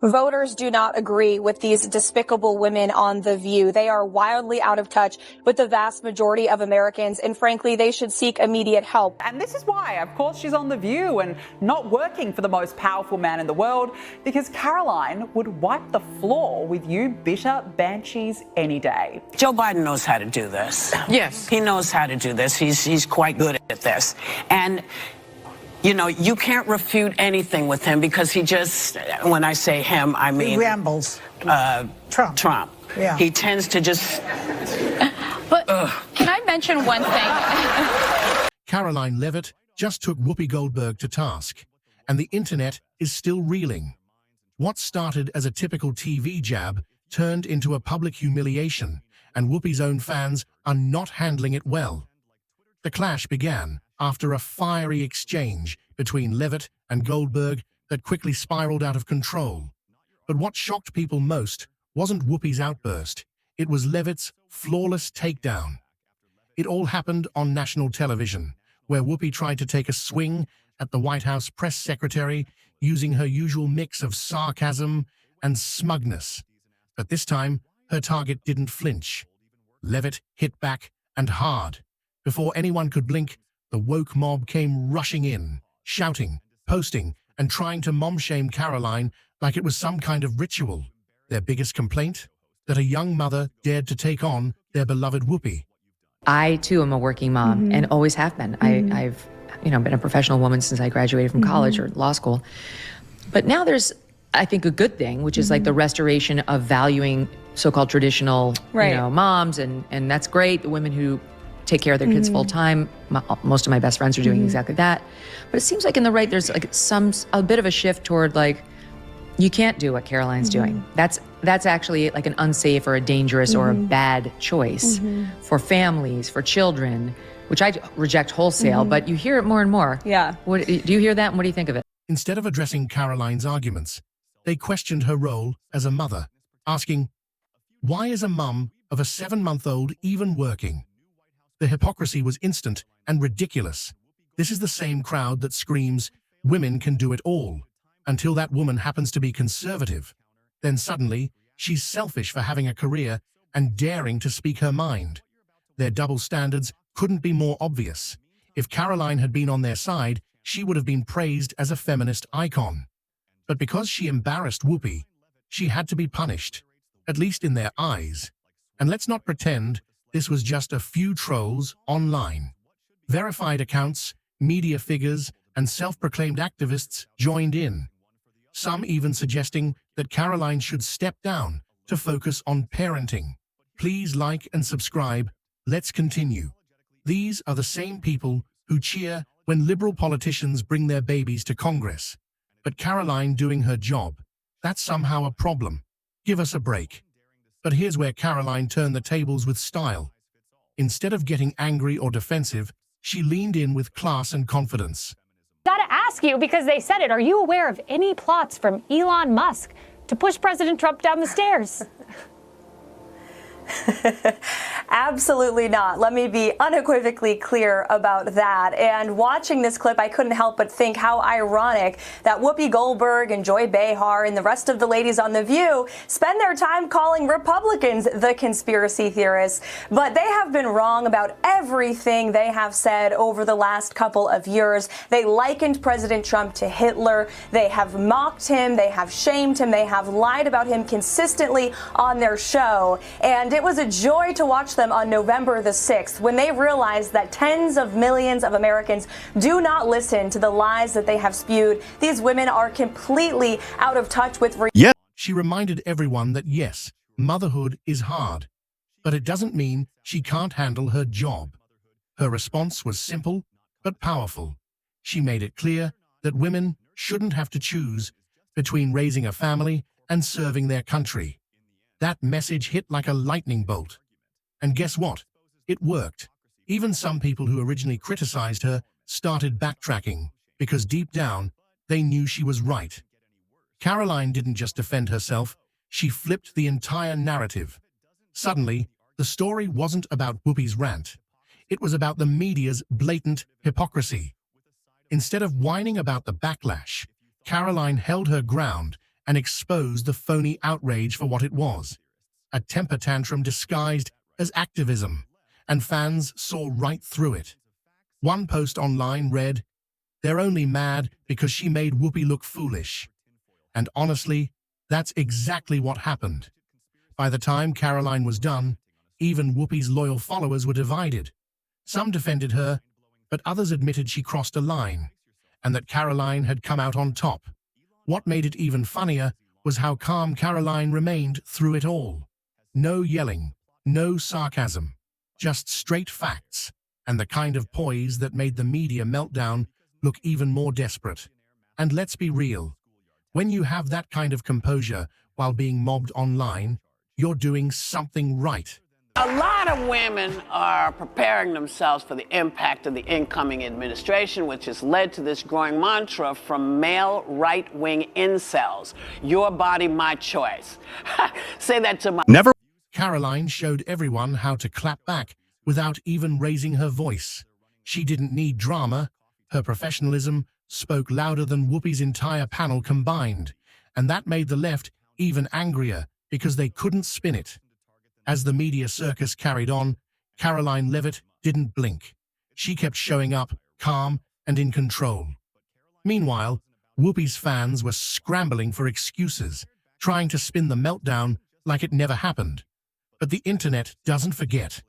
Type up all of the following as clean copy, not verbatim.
Voters do not agree with these despicable women on The View. They are wildly out of touch with the vast majority of Americans, and frankly, they should seek immediate help. And this is why, of course, she's on The View and not working for the most powerful man in the world, because Karoline would wipe the floor with you bitter banshees any day. Joe Biden knows how to do this. Yes. He knows how to do this. He's quite good at this. And you know, you can't refute anything with him because he just, when I say him, I mean... He rambles. Trump. Yeah. He tends to just... But can I mention one thing? Karoline Leavitt just took Whoopi Goldberg to task, and the internet is still reeling. What started as a typical TV jab turned into a public humiliation, and Whoopi's own fans are not handling it well. The clash began after a fiery exchange between Leavitt and Goldberg that quickly spiraled out of control. But what shocked people most wasn't Whoopi's outburst. It was Leavitt's flawless takedown. It all happened on national television, where Whoopi tried to take a swing at the White House press secretary using her usual mix of sarcasm and smugness. But this time, her target didn't flinch. Leavitt hit back, and hard. Before anyone could blink, the woke mob came rushing in, shouting, posting, and trying to mom-shame Karoline like it was some kind of ritual. Their biggest complaint? That a young mother dared to take on their beloved Whoopi. I, too, am a working mom and always have been. I've been a professional woman since I graduated from college or law school. But now there's, I think, a good thing, which is like the restoration of valuing so-called traditional moms, and that's great. The women who take care of their kids full time. Most of my best friends are doing exactly that. But it seems like in the right, there's like a bit of a shift toward like, you can't do what Karoline's doing. That's actually like an unsafe or a dangerous or a bad choice for families, for children, which I reject wholesale, but you hear it more and more. Yeah. Do you hear that, and what do you think of it? Instead of addressing Karoline's arguments, they questioned her role as a mother, asking, why is a mum of a 7-month-old even working? The hypocrisy was instant and ridiculous. This is the same crowd that screams, women can do it all, until that woman happens to be conservative. Then suddenly, she's selfish for having a career and daring to speak her mind. Their double standards couldn't be more obvious. If Karoline had been on their side, she would have been praised as a feminist icon. But because she embarrassed Whoopi, she had to be punished, at least in their eyes. And let's not pretend this was just a few trolls online. Verified accounts, media figures, and self-proclaimed activists joined in. Some even suggesting that Karoline should step down to focus on parenting. Please like and subscribe. Let's continue. These are the same people who cheer when liberal politicians bring their babies to Congress. But Karoline doing her job, that's somehow a problem. Give us a break. But here's where Karoline turned the tables with style. Instead of getting angry or defensive, she leaned in with class and confidence. Gotta ask you, because they said it, are you aware of any plots from Elon Musk to push President Trump down the stairs? Absolutely not. Let me be unequivocally clear about that. And watching this clip, I couldn't help but think how ironic that Whoopi Goldberg and Joy Behar and the rest of the ladies on The View spend their time calling Republicans the conspiracy theorists. But they have been wrong about everything they have said over the last couple of years. They likened President Trump to Hitler. They have mocked him. They have shamed him. They have lied about him consistently on their show. And it was a joy to watch them on November the 6th when they realized that tens of millions of Americans do not listen to the lies that they have spewed. These women are completely out of touch with reality. She reminded everyone that yes, motherhood is hard, but it doesn't mean she can't handle her job. Her response was simple but powerful. She made it clear that women shouldn't have to choose between raising a family and serving their country. That message hit like a lightning bolt. And guess what? It worked. Even some people who originally criticized her started backtracking because deep down, they knew she was right. Karoline didn't just defend herself, she flipped the entire narrative. Suddenly, the story wasn't about Whoopi's rant. It was about the media's blatant hypocrisy. Instead of whining about the backlash, Karoline held her ground and exposed the phony outrage for what it was, a temper tantrum disguised as activism, and fans saw right through it. One post online read, "They're only mad because she made Whoopi look foolish." And honestly, that's exactly what happened. By the time Karoline was done, even Whoopi's loyal followers were divided. Some defended her, but others admitted she crossed a line, and that Karoline had come out on top. What made it even funnier was how calm Karoline remained through it all. No yelling, no sarcasm, just straight facts, and the kind of poise that made the media meltdown look even more desperate. And let's be real, when you have that kind of composure while being mobbed online, you're doing something right. A lot of women are preparing themselves for the impact of the incoming administration, which has led to this growing mantra from male right-wing incels. Your body, my choice. Say that to my... Karoline showed everyone how to clap back without even raising her voice. She didn't need drama. Her professionalism spoke louder than Whoopi's entire panel combined, and that made the left even angrier because they couldn't spin it. As the media circus carried on, Karoline Leavitt didn't blink. She kept showing up, calm and in control. Meanwhile, Whoopi's fans were scrambling for excuses, trying to spin the meltdown like it never happened. But the internet doesn't forget.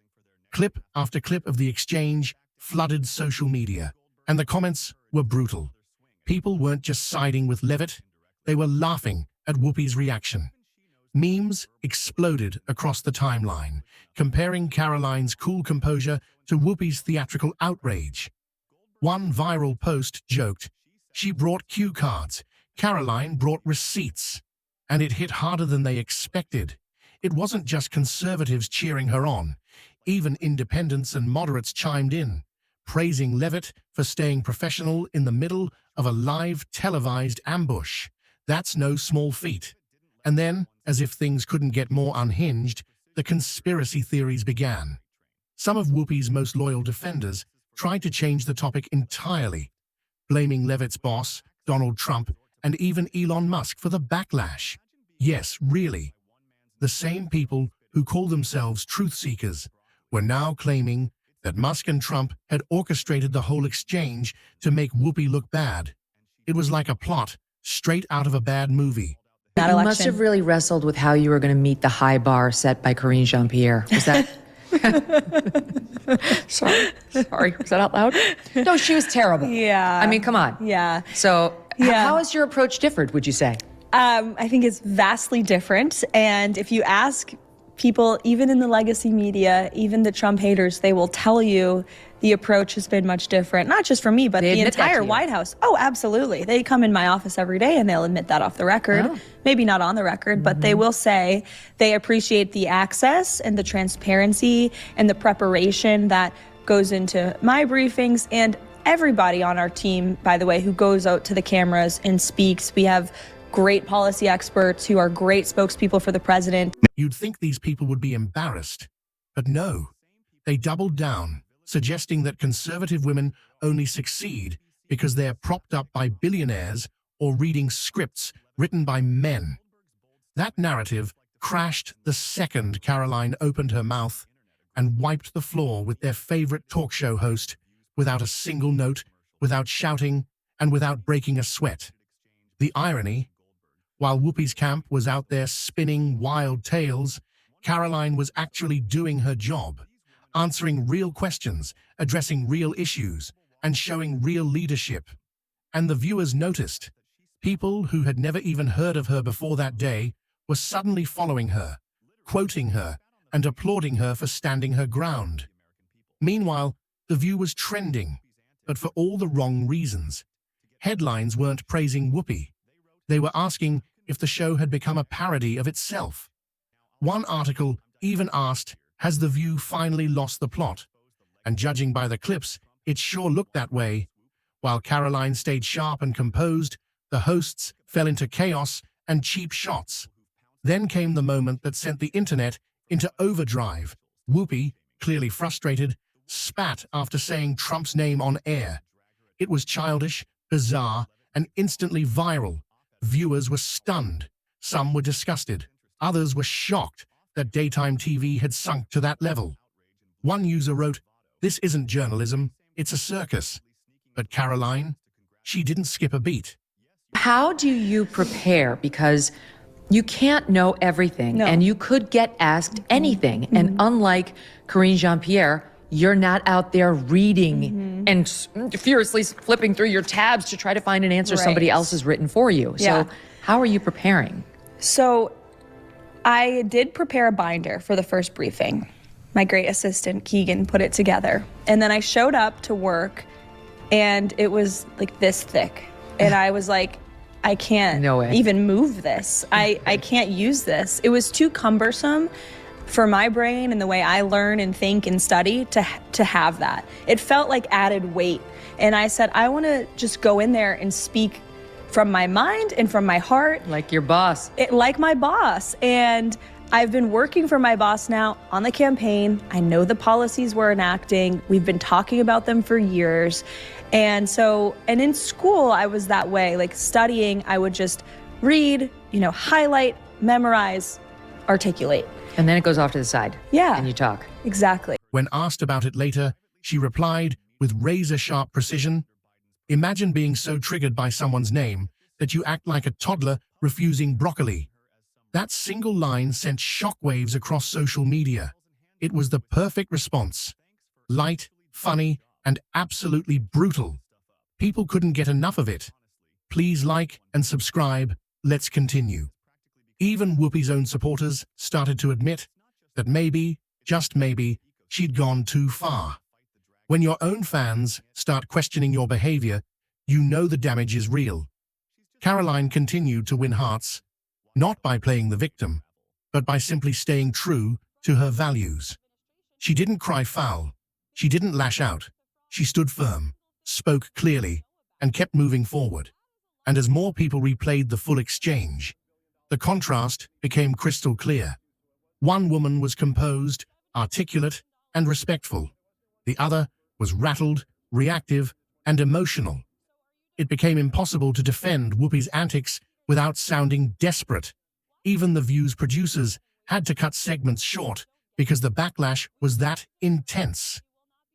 Clip after clip of the exchange flooded social media, and the comments were brutal. People weren't just siding with Leavitt, they were laughing at Whoopi's reaction. Memes exploded across the timeline, comparing Karoline's cool composure to Whoopi's theatrical outrage. One viral post joked, "She brought cue cards, Karoline brought receipts." And it hit harder than they expected. It wasn't just conservatives cheering her on. Even independents and moderates chimed in, praising Leavitt for staying professional in the middle of a live televised ambush. That's no small feat. And then, as if things couldn't get more unhinged, the conspiracy theories began. Some of Whoopi's most loyal defenders tried to change the topic entirely, blaming Leavitt's boss, Donald Trump, and even Elon Musk for the backlash. Yes, really. The same people who call themselves truth seekers were now claiming that Musk and Trump had orchestrated the whole exchange to make Whoopi look bad. It was like a plot straight out of a bad movie. You must have really wrestled with how you were going to meet the high bar set by Karine Jean-Pierre. Was that... Sorry. Was that out loud? No, she was terrible. Yeah. I mean, come on. Yeah. So how has your approach differed, would you say? I think it's vastly different. And if you ask people, even in the legacy media, even the Trump haters, they will tell you the approach has been much different. Not just for me, but the entire White House. Oh, absolutely. They come in my office every day and they'll admit that off the record. Oh. Maybe not on the record, but they will say they appreciate the access and the transparency and the preparation that goes into my briefings, and everybody on our team, by the way, who goes out to the cameras and speaks. We have great policy experts who are great spokespeople for the president. You'd think these people would be embarrassed, but no. They doubled down, suggesting that conservative women only succeed because they're propped up by billionaires or reading scripts written by men. That narrative crashed the second Karoline opened her mouth and wiped the floor with their favorite talk show host without a single note, without shouting, and without breaking a sweat. The irony: while Whoopi's camp was out there spinning wild tales, Karoline was actually doing her job, answering real questions, addressing real issues, and showing real leadership. And the viewers noticed. People who had never even heard of her before that day were suddenly following her, quoting her, and applauding her for standing her ground. Meanwhile, The View was trending, but for all the wrong reasons. Headlines weren't praising Whoopi. They were asking if the show had become a parody of itself. One article even asked, "Has The View finally lost the plot?" And judging by the clips, it sure looked that way. While Karoline stayed sharp and composed, the hosts fell into chaos and cheap shots. Then came the moment that sent the internet into overdrive. Whoopi, clearly frustrated, spat after saying Trump's name on air. It was childish, bizarre, and instantly viral. Viewers were stunned. Some were disgusted. Others were shocked that daytime TV had sunk to that level. One user wrote, "This isn't journalism, it's a circus." But Karoline, she didn't skip a beat. How do you prepare? Because you can't know everything, and you could get asked anything. And unlike Karine Jean-Pierre, you're not out there reading and furiously flipping through your tabs to try to find an answer somebody else has written for you. So how are you preparing? So I did prepare a binder for the first briefing. My great assistant, Keegan, put it together. And then I showed up to work, and it was like this thick. And I was like, I can't even move this. I can't use this. It was too cumbersome for my brain and the way I learn and think and study to have that. It felt like added weight. And I said, I want to just go in there and speak from my mind and from my heart. Like your boss. Like my boss. And I've been working for my boss now on the campaign. I know the policies we're enacting. We've been talking about them for years. And in school, I was that way. Like studying, I would just read, highlight, memorize, articulate. And then it goes off to the side. Yeah. And you talk. Exactly. When asked about it later, she replied with razor-sharp precision, "Imagine being so triggered by someone's name that you act like a toddler refusing broccoli." That single line sent shockwaves across social media. It was the perfect response. Light, funny, and absolutely brutal. People couldn't get enough of it. Please like and subscribe. Let's continue. Even Whoopi's own supporters started to admit that maybe, just maybe, she'd gone too far. When your own fans start questioning your behavior, you know the damage is real. Karoline continued to win hearts, not by playing the victim, but by simply staying true to her values. She didn't cry foul. She didn't lash out. She stood firm, spoke clearly, and kept moving forward. And as more people replayed the full exchange, the contrast became crystal clear. One woman was composed, articulate, and respectful. The other was rattled, reactive, and emotional. It became impossible to defend Whoopi's antics without sounding desperate. Even the View's producers had to cut segments short because the backlash was that intense.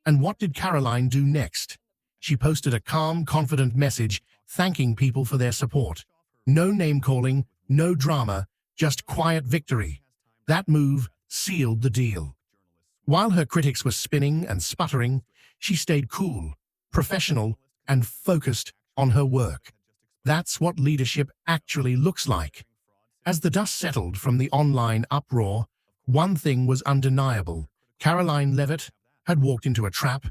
And what did Karoline do next? She posted a calm, confident message thanking people for their support. No name-calling, no drama, just quiet victory. That move sealed the deal. While her critics were spinning and sputtering, she stayed cool, professional, and focused on her work. That's what leadership actually looks like. As the dust settled from the online uproar, one thing was undeniable. Karoline Leavitt had walked into a trap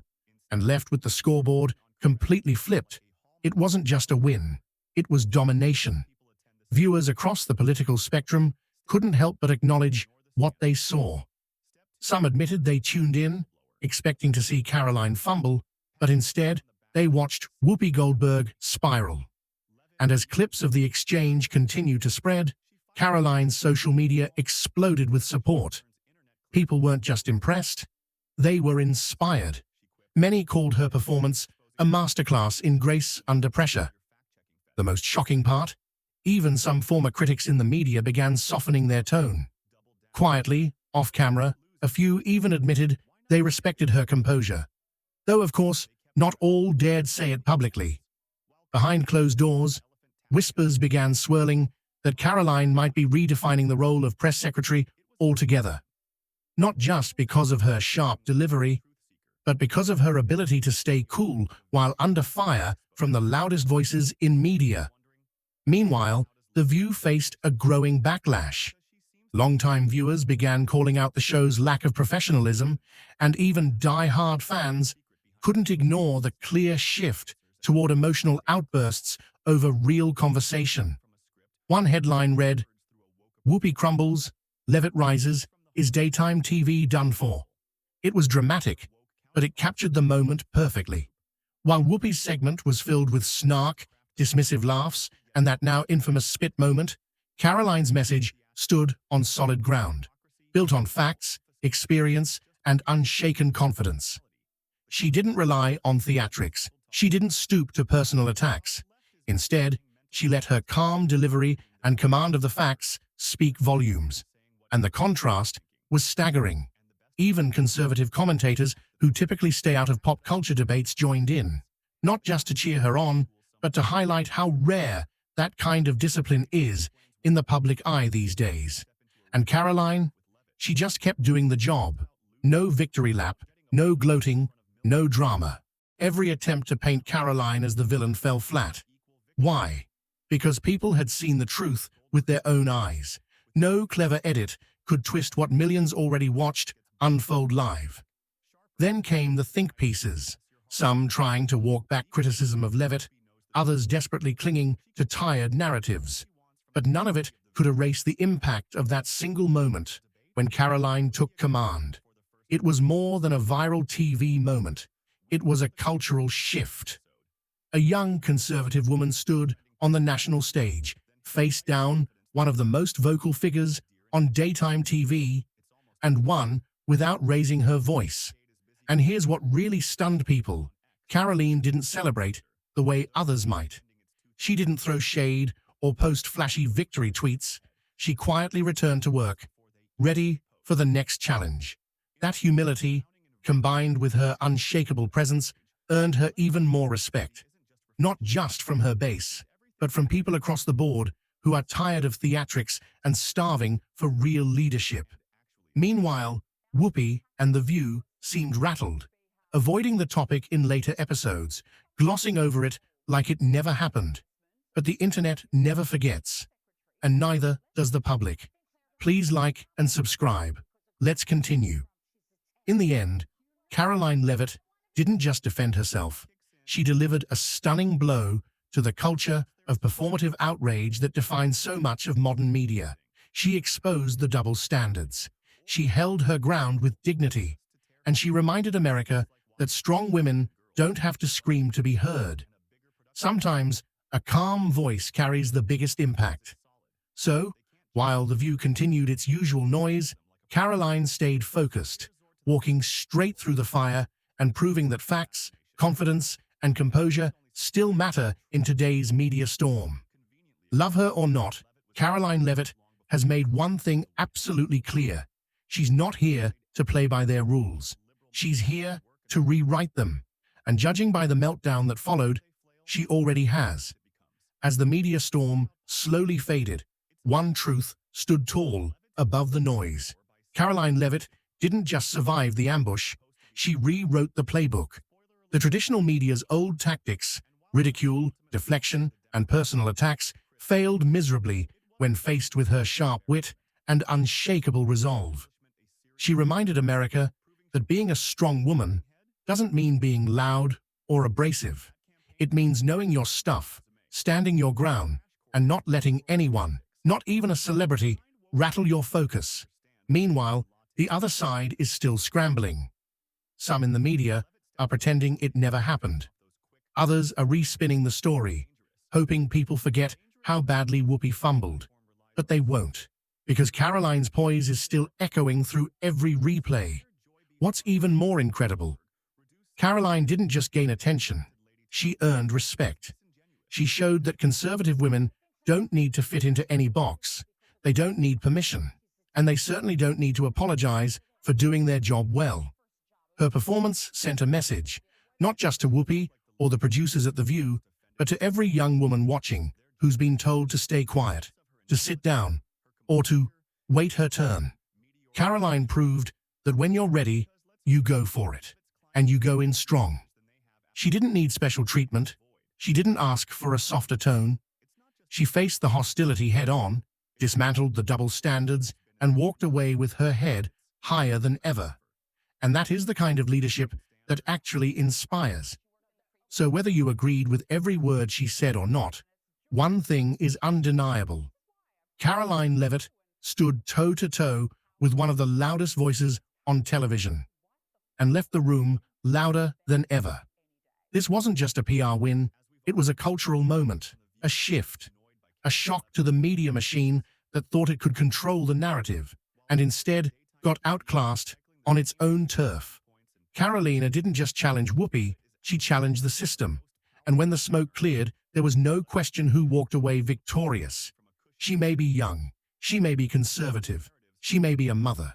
and left with the scoreboard completely flipped. It wasn't just a win, it was domination. Viewers across the political spectrum couldn't help but acknowledge what they saw. Some admitted they tuned in, expecting to see Karoline fumble, but instead, they watched Whoopi Goldberg spiral. And as clips of the exchange continued to spread, Karoline's social media exploded with support. People weren't just impressed, they were inspired. Many called her performance a masterclass in grace under pressure. The most shocking part? Even some former critics in the media began softening their tone. Quietly, off-camera, a few even admitted they respected her composure. Though, of course, not all dared say it publicly. Behind closed doors, whispers began swirling that Karoline might be redefining the role of press secretary altogether. Not just because of her sharp delivery, but because of her ability to stay cool while under fire from the loudest voices in media. Meanwhile, The View faced a growing backlash. Longtime viewers began calling out the show's lack of professionalism, and even die-hard fans couldn't ignore the clear shift toward emotional outbursts over real conversation. One headline read, "Whoopi crumbles, Leavitt rises, is daytime TV done for?" It was dramatic, but it captured the moment perfectly. While Whoopi's segment was filled with snark, dismissive laughs, and that now infamous spit moment, Karoline's message stood on solid ground, built on facts, experience, and unshaken confidence. She didn't rely on theatrics. She didn't stoop to personal attacks. Instead, She let her calm delivery and command of the facts speak volumes. And the contrast was staggering. Even conservative commentators who typically stay out of pop culture debates joined in, not just to cheer her on, but to highlight how rare that kind of discipline is in the public eye these days. And Karoline, she just kept doing the job. No victory lap, no gloating, no drama. Every attempt to paint Karoline as the villain fell flat. Why? Because people had seen the truth with their own eyes. No clever edit could twist what millions already watched unfold live. Then came the think pieces, some trying to walk back criticism of Leavitt, others desperately clinging to tired narratives. But none of it could erase the impact of that single moment when Karoline took command. It was more than a viral TV moment. It was a cultural shift. A young conservative woman stood on the national stage, face down, one of the most vocal figures on daytime TV, and one without raising her voice. And here's what really stunned people. Karoline didn't celebrate the way others might. She didn't throw shade or post flashy victory tweets. She quietly returned to work, ready for the next challenge. That humility, combined with her unshakable presence, earned her even more respect. Not just from her base, but from people across the board who are tired of theatrics and starving for real leadership. Meanwhile, Whoopi and The View seemed rattled, avoiding the topic in later episodes, glossing over it like it never happened. But the internet never forgets, and neither does the public. Please like and subscribe. Let's continue. In the end, Karoline Leavitt didn't just defend herself. She delivered a stunning blow to the culture of performative outrage that defines so much of modern media. She exposed the double standards. She held her ground with dignity, and she reminded America that strong women don't have to scream to be heard. Sometimes, a calm voice carries the biggest impact. So, while The View continued its usual noise, Karoline stayed focused, walking straight through the fire and proving that facts, confidence, and composure still matter in today's media storm. Love her or not, Karoline Leavitt has made one thing absolutely clear. She's not here to play by their rules. She's here to rewrite them. And judging by the meltdown that followed, she already has. As the media storm slowly faded, one truth stood tall above the noise. Karoline Leavitt didn't just survive the ambush, she rewrote the playbook. The traditional media's old tactics, ridicule, deflection, and personal attacks, failed miserably when faced with her sharp wit and unshakable resolve. She reminded America that being a strong woman doesn't mean being loud or abrasive. It means knowing your stuff, standing your ground, and not letting anyone, not even a celebrity, rattle your focus. Meanwhile, the other side is still scrambling. Some in the media are pretending it never happened. Others are respinning the story, hoping people forget how badly Whoopi fumbled. But they won't, because Karoline's poise is still echoing through every replay. What's even more incredible? Karoline didn't just gain attention, she earned respect. She showed that conservative women don't need to fit into any box. They don't need permission, and they certainly don't need to apologize for doing their job well. Her performance sent a message, not just to Whoopi or the producers at The View, but to every young woman watching who's been told to stay quiet, to sit down, or to wait her turn. Karoline proved that when you're ready, you go for it, and you go in strong. She didn't need special treatment. She didn't ask for a softer tone. She faced the hostility head-on, dismantled the double standards, and walked away with her head higher than ever. And that is the kind of leadership that actually inspires. So whether you agreed with every word she said or not, one thing is undeniable. Karoline Leavitt stood toe-to-toe with one of the loudest voices on television and left the room louder than ever. This wasn't just a PR win, it was a cultural moment, a shift, a shock to the media machine that thought it could control the narrative and instead got outclassed on its own turf. Karoline didn't just challenge Whoopi, she challenged the system. And when the smoke cleared, There was no question who walked away victorious. She may be young, she may be conservative, she may be a mother,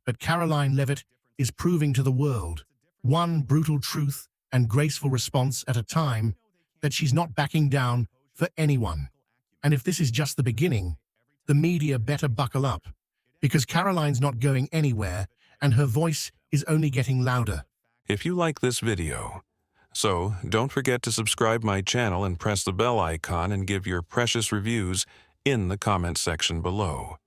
but Karoline Leavitt is proving to the world, one brutal truth and graceful response at a time, that she's not backing down for anyone. And if this is just the beginning, the media better buckle up, because Karoline's not going anywhere and her voice is only getting louder. If you like this video, so don't forget to subscribe my channel and press the bell icon and give your precious reviews in the comment section below.